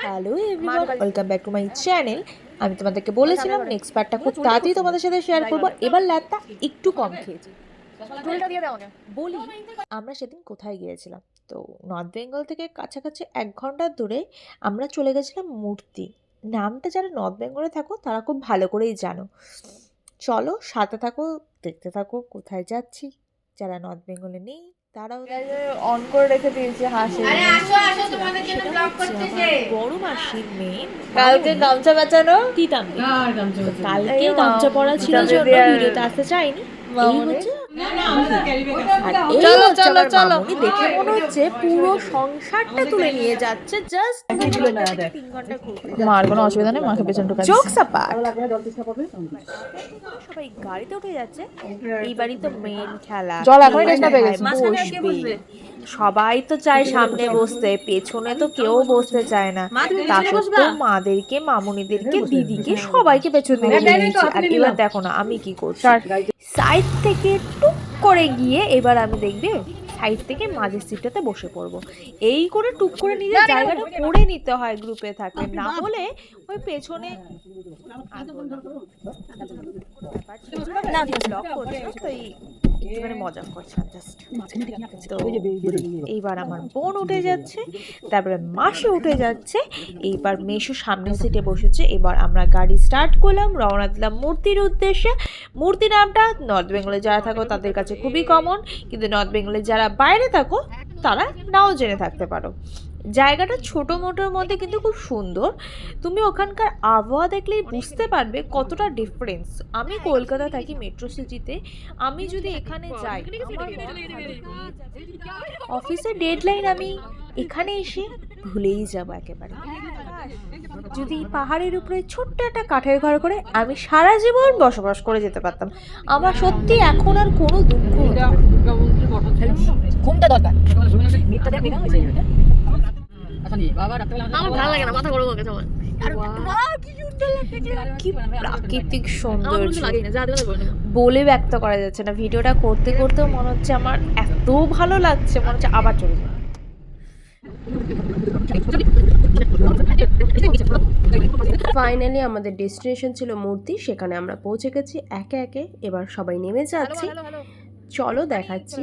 Hello everyone, welcome back to my channel. আমি তোমাদেরকে বলেছিলাম নেক্সট পার্টটা খুব তাড়াতাড়ি তোমাদের সাথে শেয়ার করবো। এবার ল্যাদটা একটু কম খেয়েছি। বলি আমরা সেদিন কোথায় গিয়েছিলাম। তো নর্থ বেঙ্গল থেকে কাছাকাছি 1 ঘন্টা দূরে আমরা চলে গেছিলাম মূর্তি। নামটা যারা নর্থ বেঙ্গলে থাকো তারা খুব ভালো করেই জানো। চলো সাথে থাকো, দেখতে থাকো কোথায় যাচ্ছি। যারা নর্থ বেঙ্গলে নেই তারাও অন করে রেখে দিয়েছে হাসি। বড় মাসির মেয়ে কালকে গামছা বেচানো দিতাম কালকে গামছা পরা ছিল জন্য ভিডিওতে আসতে চাইনি। এই হচ্ছে আর এই চলো, হচ্ছে চলো, আমার চলো। মামুনি। দেখে মনে হচ্ছে পুরো সংসারটা তুলে নিয়ে যাচ্ছে। জাস্ট 3 ঘন্টা ঘুরতে মার কোনো অসুবিধা নেই, মাকে পেছন ঢুকাই জোকস অ্যাপার্ট। সবাই গাড়িতে উঠে যাচ্ছে। এইবারই তো মেন খেলা, জল এখনই টেস্ট পেয়ে গেছে। বসবে। সবাই তো চায় সামনে বসতে, পেছনে তো কেউ বসতে চায় না। তা সত্ত্বেও মাদেরকে, মামুনিদেরকে, দিদিকে সবাইকে পেছন দিকে নিয়েছি। আর এবার দেখো না আমি কি করছি। সাইড থেকে টুক করে গিয়ে এবার আমি দেখবে সাইড থেকে মাঝের সিটটাতে বসে পড়বো। এই করে টুক করে নিজের জায়গাটা করে নিতে হয় গ্রুপে থাকলে, না হলে ওই পেছনে ব্লগ করছে তো একটুখানি মজা করছিলাম জাস্ট। তো এইবার আমার বোন উঠে যাচ্ছে, তারপরে মাসি উঠে যাচ্ছে, এইবার মেশো সামনের সিটে বসেছে। এবার আমরা গাড়ি স্টার্ট করলাম, রওনা দিলাম মূর্তির উদ্দেশ্যে। মূর্তি নামটা নর্থ বেঙ্গলে যারা থাকো তাদের কাছে খুবই কমন, কিন্তু নর্থ বেঙ্গলে যারা বাইরে থাকো তারা নাও জেনে থাকতে পারো। জায়গাটা ছোটো মোটোর মধ্যে কিন্তু খুব সুন্দর। তুমি ওখানকার আবহাওয়া দেখলেই বুঝতে পারবে কতটা ডিফারেন্স। আমি কলকাতা থাকি মেট্রো সিটিতে, আমি যদি এখানে যাই অফিসের ডেডলাইন আমি এখানে এসে ভুলেই যাব একেবারে। যদি পাহাড়ের উপরে ছোট্ট একটা কাঠের ঘর করে আমি সারা জীবন বসবাস করে যেতে পারতাম, আমার সত্যি এখন আর কোনো দুঃখ হতো না। ঘুমটা দরকার। আমার ভালো লাগে না, মাথা গরম হয়ে গেছে আমার। কি প্রাকৃতিক সৌন্দর্য লাগে না, যা দেবে বলে নেবো। বলে ব্যক্ত করা যাচ্ছে না। ভিডিওটা করতে করতেও মনে হচ্ছে আমার এত ভালো লাগছে, মনে হচ্ছে আবার চলে যাবে। ফাইনালি আমাদের ডেস্টিনেশন ছিল মূর্তি, সেখানে আমরা পৌঁছে গেছি একে একে। এবার সবাই নেমে যাচ্ছি। চলো দেখাচ্ছি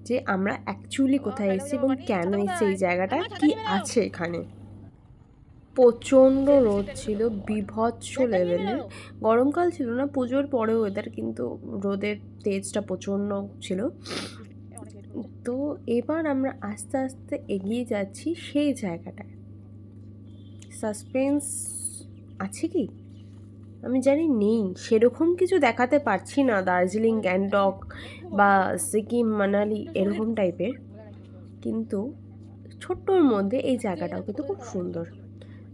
যে আমরা অ্যাকচুয়ালি কোথায় এসেছি এবং কেন এসেছি, এই জায়গাটা কি আছে এখানে। প্রচণ্ড রোদ ছিল, বীভৎস লেভেলের। গরমকাল ছিল না, পুজোর পরে ওয়েদার, কিন্তু রোদের তেজটা প্রচণ্ড ছিল। তো এবার আমরা আস্তে আস্তে এগিয়ে যাচ্ছি সেই জায়গাটায়। সাসপেন্স আছে কি আমি জানি, নেই সেরকম কিছু দেখাতে পারছি না। দার্জিলিং, গ্যাংটক বা সিকিম, মানালি এরকম টাইপের, কিন্তু ছোট্টর মধ্যে এই জায়গাটাও কিন্তু খুব সুন্দর।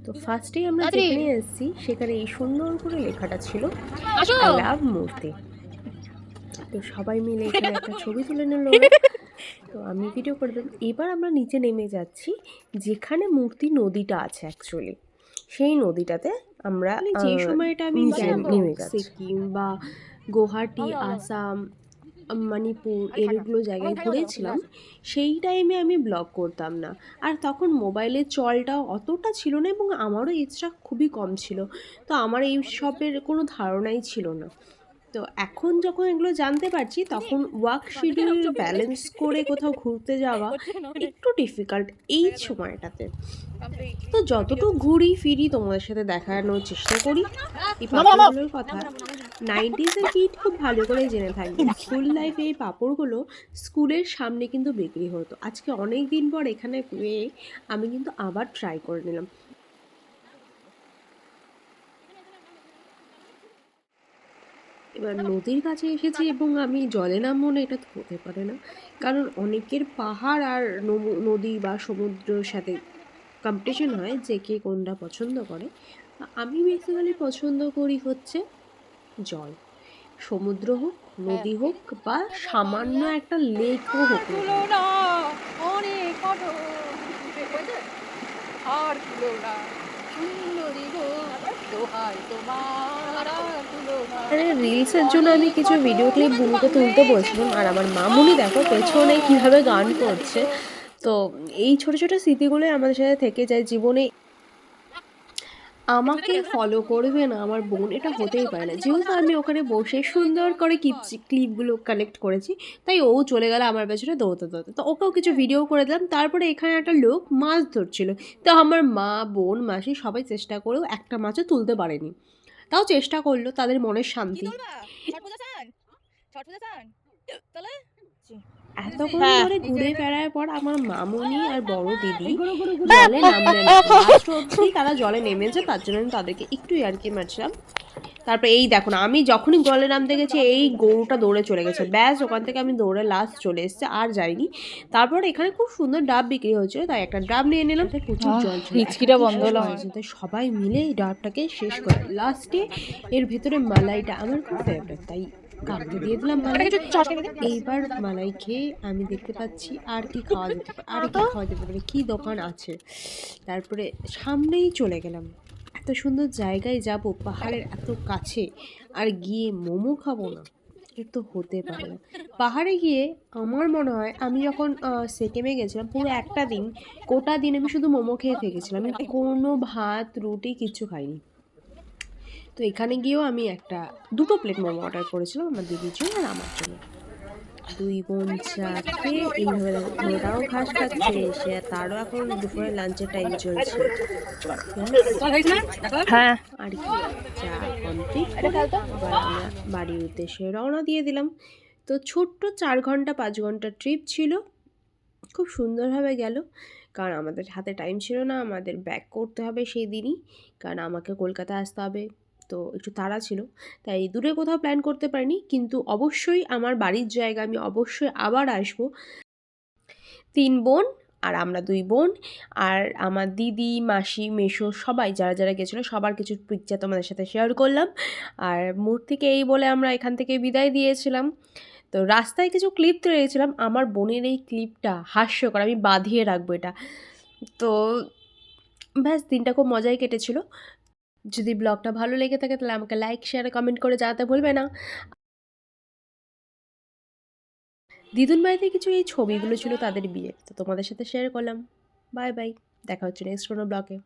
তো ফার্স্টেই আমরা যেখানে এসেছি সেখানে এই সুন্দর করে লেখাটা ছিল আই লাভ মূর্তি। তো সবাই মিলে এখানে একটা ছবি তুলে নিল। তো আমি ভিডিও করে দিলাম। এবার আমরা নিচে নেমে যাচ্ছি যেখানে মূর্তি নদীটা আছে অ্যাকচুয়ালি, সেই নদীটাতে আমরা যে সময়টা আমি নেমে যাচ্ছি সিকিম বা গুয়াহাটি, আসাম, মণিপুর এগুলো জায়গায় ঘুরেছিলাম, সেই টাইমে আমি ব্লগ করতাম না। আর তখন মোবাইলের চলটাও অতটা ছিল না এবং আমারও এজটা খুবই কম ছিল। তো আমার এই সবের কোনো ধারণাই ছিল না। তো এখন যখন এগুলো জানতে পারছি তখন ওয়ার্ক শিডিউল ব্যালেন্স করে কোথাও ঘুরতে যাওয়া একটু ডিফিকাল্ট এই সময়টাতে। তো যতটুকু ঘুরি ফিরি তোমাদের সাথে দেখানোর চেষ্টা করি। এই পাপড়গুলোর কথা 90s-এর কিড খুব ভালো করে জেনে থাকবে। স্কুল লাইফে এই পাপড়গুলো স্কুলের সামনে কিন্তু বিক্রি হতো। আজকে অনেক দিন পর এখানে পেয়ে আমি কিন্তু আবার ট্রাই করে নিলাম। এবার নদীর কাছে এসেছি এবং আমি জলে নামবো না এটা তো হতে পারে না, কারণ অনেকের পাহাড় আর নদী বা সমুদ্রের সাথে কম্পিটিশন হয় যে কে কোনটা পছন্দ করে। আমি বেসিক্যালি পছন্দ করি হচ্ছে জল, সমুদ্র হোক, নদী হোক বা সামান্য একটা লেকও হোক না। আরে রিলসের জন্য আমি কিছু ভিডিও ক্লিপ বুনুকে তুলতে বলছিলাম, আর আমার মামুনি দেখো পেছনে কিভাবে গান করছে। তো এই ছোট ছোট স্মৃতিগুলোই আমাদের সাথে থেকে যায় জীবনে। আমাকে ফলো করবে না আমার বোন, এটা হতেই পারে না। যেহেতু আমি ওখানে বসে সুন্দর করে ক্লিপগুলো কালেক্ট করেছি, তাই ও চলে গেল আমার পেছনে দৌড়তে দৌড়তে। তো ওকেও কিছু ভিডিও করে দিলাম। তারপরে এখানে একটা লোক মাছ ধরছিল, তো আমার মা, বোন, মাসি সবাই চেষ্টা করেও একটা মাছও তুলতে পারেনি। তাও চেষ্টা করলো, তাদের মনের শান্তি। এতক্ষণ ধরে ঘুরে বেড়ার পর আমার মামুনি আর বড় দিদি জলে নামবে না, লাস্ট অবধি তারা জলে নেমেছে, তার জন্য আমি তাদেরকে একটু ইয়ার্কি মারছিলাম। তারপরে এই দেখো না, আমি যখনই জলে নামতে গেছি এই গরুটা দৌড়ে চলে গেছে, ব্যাস ওখান থেকে আমি দৌড়ে লাস্ট চলে এসেছে, আর যাইনি। তারপর এখানে খুব সুন্দর ডাব বিক্রি হচ্ছিল, তাই একটা ডাব নিয়ে নিলাম। প্রচুর জল ছিল, হিচকিটা বন্ধ হলো আমার। তাই সবাই মিলে এই ডাবটাকে শেষ করে লাস্টে এর ভেতরে মালাইটা আমার খুব ফেভারিট, তাই কাটতে দিয়ে দিলাম মালাই। এইবার মালাই খেয়ে আমি দেখতে পাচ্ছি আর কি খাওয়া যেতে পারে, আর কি খাওয়া যেতে পারে, কি দোকান আছে। তারপরে সামনেই চলে গেলাম। এত সুন্দর জায়গায় যাব, পাহাড়ের এত কাছে, আর গিয়ে মোমো খাবো না, এর তো হতে পারে না। পাহাড়ে গিয়ে আমার মনে হয় আমি যখন সেকেমে গেছিলাম, পুরো একটা দিন, গোটা দিন আমি শুধু মোমো খেয়ে থেকেছিলাম, আমি কোনো ভাত রুটি কিচ্ছু খাইনি। তো এখানে গিয়েও আমি দুটো প্লেট মোমো অর্ডার করেছিলাম, আমার দিদির জন্য আর আমার জন্য। দুই বোন চা খেয়ে এইভাবে ওরাও ঘাস খাচ্ছে, সে তারও এখন দুপুরে লাঞ্চের টাইম চলছে। হ্যাঁ আর কি, চা কমপ্লিট করে আবার আমরা বাড়ির উদ্দেশ্যে রওনা দিয়ে দিলাম। তো ছোট্ট 4 ঘন্টা 5 ঘন্টা ট্রিপ ছিল, খুব সুন্দরভাবে গেল। কারণ আমাদের হাতে টাইম ছিল না, আমাদের ব্যাক করতে হবে সেই দিনই, কারণ আমাকে কলকাতা আসতে হবে, তো একটু তাড়া ছিল, তাই দূরে কোথাও প্ল্যান করতে পারিনি। কিন্তু অবশ্যই আমার বাড়ির জায়গা আমি অবশ্যই আবার আসব। 3 বোন আর আমরা 2 বোন, আর আমার দিদি, মাসি, মেসো সবাই যারা যারা গেছিলো সবার কিছু পিকচার তোমাদের সাথে শেয়ার করলাম। আর মূর্তিকে এই বলে আমরা এখান থেকে বিদায় দিয়েছিলাম। তো রাস্তায় কিছু ক্লিপ তুলে রেখেছিলাম, আমার বোনের এই ক্লিপটা হাস্যকর, আমি বাঁধিয়ে রাখবো এটা। তো ব্যাস, দিনটা খুব মজাই কেটেছিল। যদি ব্লগটা ভালো লেগে থাকে তাহলে আমাকে লাইক, শেয়ার, কমেন্ট করে জানাতে ভুলবে না। দিদুন বাড়িতে কিছু এই ছবিগুলো ছিল তাদের বিয়ে, তো তোমাদের সাথে শেয়ার করলাম। বাই বাই, দেখা হচ্ছে নেক্সট কোনো ব্লগে।